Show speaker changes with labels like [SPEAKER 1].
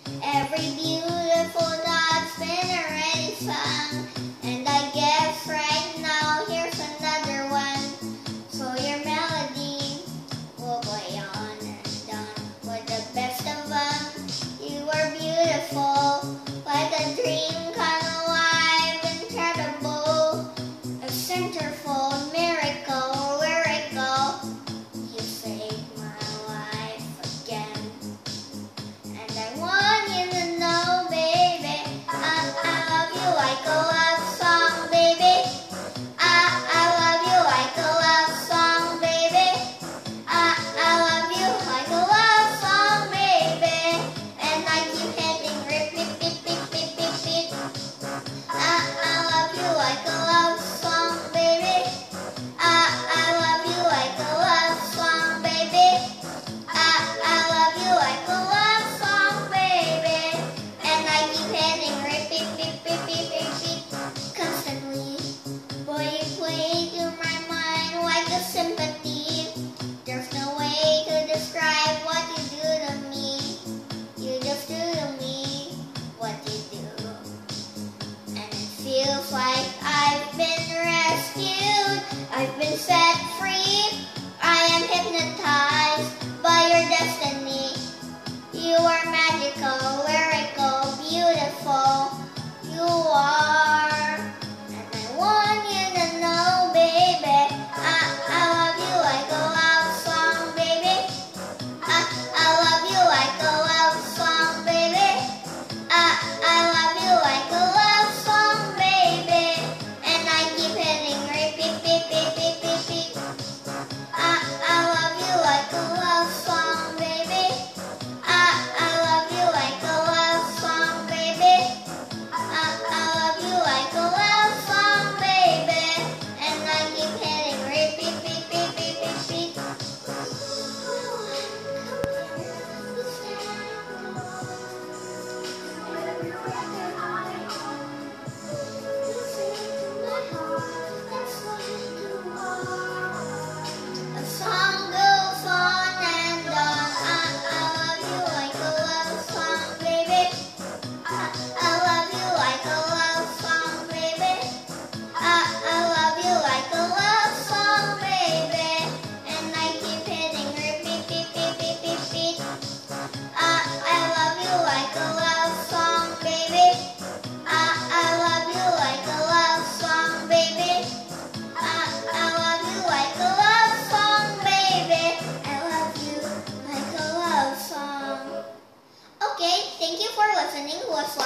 [SPEAKER 1] Every beautiful note's been already sung, and I guess right now here's another one. So your melody will play on and on with the best of them. You are beautiful, like a dream come alive, incredible, a centerfold miracle, lyrical. You saved my life again. And I want you to know, baby, I love you like a love song, baby. I love you like a love song, baby. I love you like a love song, baby. And I keep hitting repeat, beep, beep, beep, beep, beep. I love you like a love song, baby. I love you like a love song, baby. I love you like a love song, baby. And I keep hitting repeat, beep, beep, beep, beep, beep, constantly. Boy, you play to my mind like a sympathy. There's no way to describe what you do to me. You just do to me what you do. And it feels like I've been rescued. I've been set free. I am hypnotized by your destiny. You are magical, lyrical, beautiful. You are. And I want you to know, baby, I love you like a love song, baby. I love you like a love song, baby. I love you like a love song, baby. And I keep hitting repeat, beep, beep, beep, beep, beep. I love you like a love song, baby. I love you like a love song, baby. I love you like a love song, baby. And I keep hitting repeat, beep, beep, beep, beep, beep. A song goes on and on. I love you like a love song, baby. I love you like a love song, baby. I love you like a love song, baby. And I keep hitting repeat, beep, beep, beep, beep, beep. I love you like a love song, baby. I love you like a love song, baby. I love you like a love song, baby. I love you like a love song. Okay, thank you for listening. Was